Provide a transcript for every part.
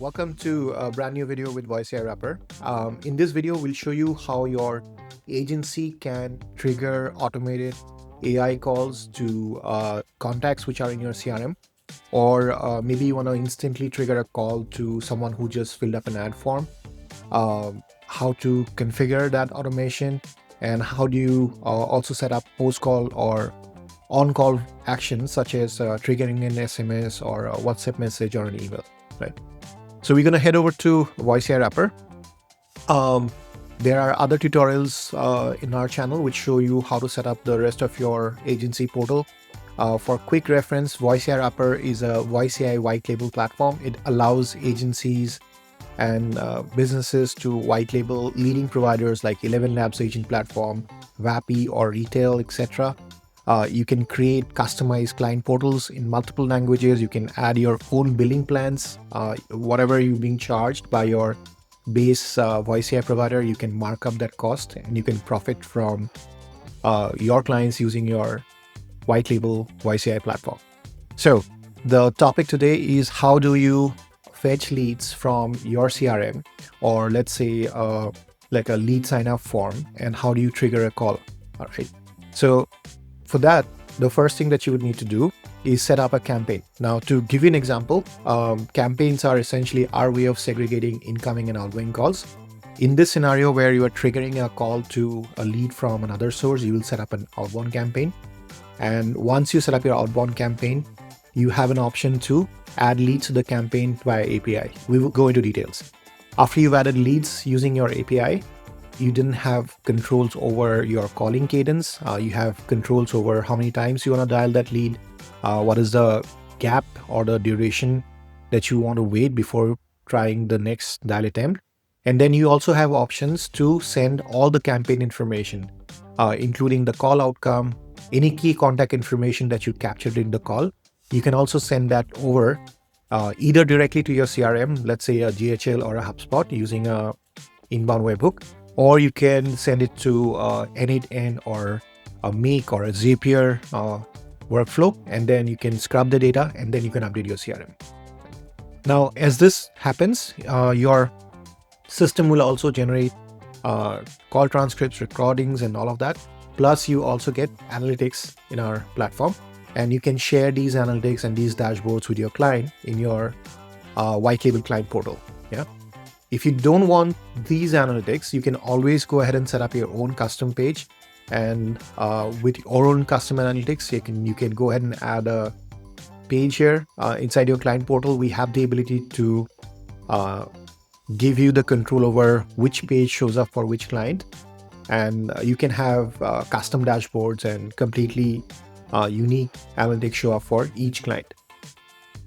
Welcome to a brand new video with VoiceAIWrapper. In this video, we'll show you how your agency can trigger automated AI calls to contacts which are in your CRM, or maybe you want to instantly trigger a call to someone who just filled up an ad form. How to configure that automation, and how do you also set up post-call or on-call actions such as triggering an SMS or a WhatsApp message or an email, right? So we're going to head over to VoiceAIWrapper. There are other tutorials in our channel which show you how to set up the rest of your agency portal. For quick reference, VoiceAIWrapper is a voice AI white label platform. It allows agencies and businesses to white label leading providers like 11 Labs Agent Platform, Zapier or Retail, etc. You can create customized client portals in multiple languages. You can add your own billing plans. Whatever you're being charged by your base voice AI provider, you can mark up that cost and you can profit from your clients using your white label voice AI platform. So the topic today is how do you fetch leads from your CRM, or let's say like a lead sign up form, and how do you trigger a call? All right. So for that, the first thing that you would need to do is set up a campaign. Now, to give you an example, campaigns are essentially our way of segregating incoming and outgoing calls. In this scenario where you are triggering a call to a lead from another source, you will set up an outbound campaign. And once you set up your outbound campaign, you have an option to add leads to the campaign via API. We will go into details. After you've added leads using your API, you didn't have controls over your calling cadence. You have controls over how many times you want to dial that lead, what is the gap or the duration that you want to wait before trying the next dial attempt. And then you also have options to send all the campaign information, including the call outcome, any key contact information that you captured in the call. You can also send that over either directly to your CRM, let's say a GHL or a HubSpot using a inbound webhook, or you can send it to N8N or a Make or a Zapier workflow, and then you can scrub the data and then you can update your CRM. Now, as this happens, your system will also generate call transcripts, recordings, and all of that. Plus, you also get analytics in our platform, and you can share these analytics and these dashboards with your client in your white label client portal. Yeah. If you don't want these analytics, you can always go ahead and set up your own custom page. And with your own custom analytics, you can go ahead and add a page here inside your client portal. We have the ability to give you the control over which page shows up for which client. And you can have custom dashboards and completely unique analytics show up for each client.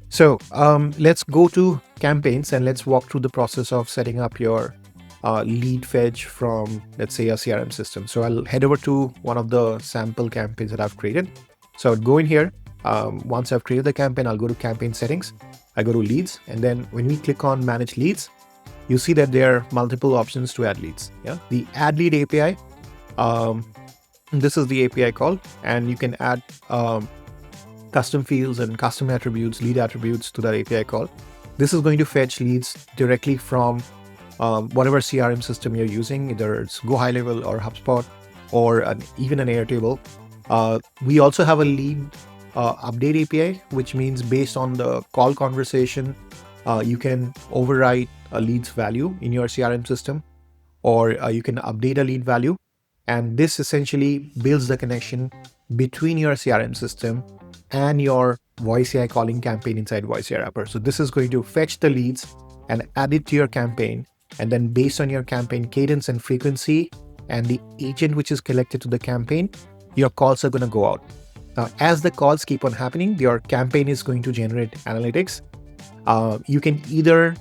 So let's go to campaigns and let's walk through the process of setting up your lead fetch from, let's say, a CRM system. So I'll head over to one of the sample campaigns that I've created. So I'll go in here. Once I've created the campaign, I'll go to campaign settings. I go to leads, and then when we click on manage leads, you see that there are multiple options to add leads. Yeah, the add lead API. This is the API call, and you can add custom fields and custom attributes, lead attributes to that API call. This is going to fetch leads directly from whatever CRM system you're using, either it's Go High Level or HubSpot or even an Airtable. We also have a lead update API, which means based on the call conversation, you can override a lead's value in your CRM system, or you can update a lead value. And this essentially builds the connection between your CRM system and your voice AI calling campaign inside VoiceAIWrapper. So this is going to fetch the leads and add it to your campaign. And then based on your campaign cadence and frequency and the agent which is collected to the campaign, your calls are going to go out. Now, as the calls keep on happening, your campaign is going to generate analytics. You can either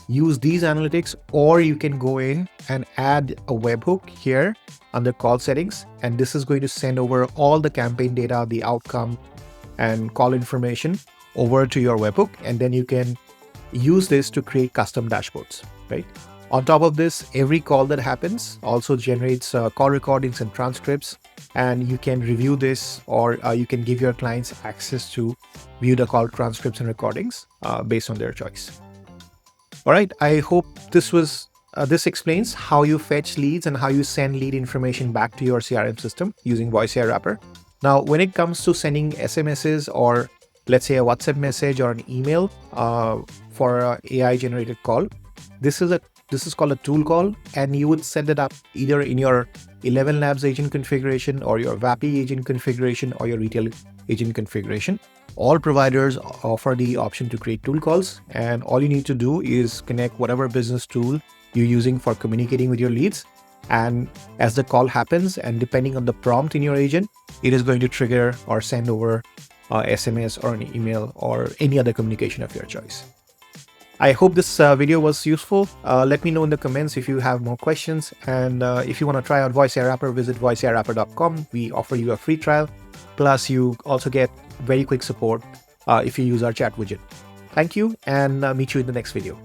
use these analytics, or you can go in and add a webhook here under call settings. And this is going to send over all the campaign data, the outcome and call information over to your webhook. And then you can use this to create custom dashboards, right? On top of this, every call that happens also generates call recordings and transcripts, and you can review this, or you can give your clients access to view the call transcripts and recordings based on their choice. All right, I hope this explains how you fetch leads and how you send lead information back to your CRM system using VoiceAIWrapper. Now, when it comes to sending SMSs or let's say a WhatsApp message or an email for an AI generated call, this is called a tool call, and you would set it up either in your 11 Labs agent configuration or your Zapier agent configuration or your retail agent configuration. All providers offer the option to create tool calls, and all you need to do is connect whatever business tool you're using for communicating with your leads. And as the call happens, and depending on the prompt in your agent, it is going to trigger or send over SMS or an email or any other communication of your choice. I hope this video was useful. Let me know in the comments if you have more questions. And if you want to try out VoiceAIWrapper, visit voiceaiwrapper.com. We offer you a free trial. Plus, you also get very quick support if you use our chat widget. Thank you, and meet you in the next video.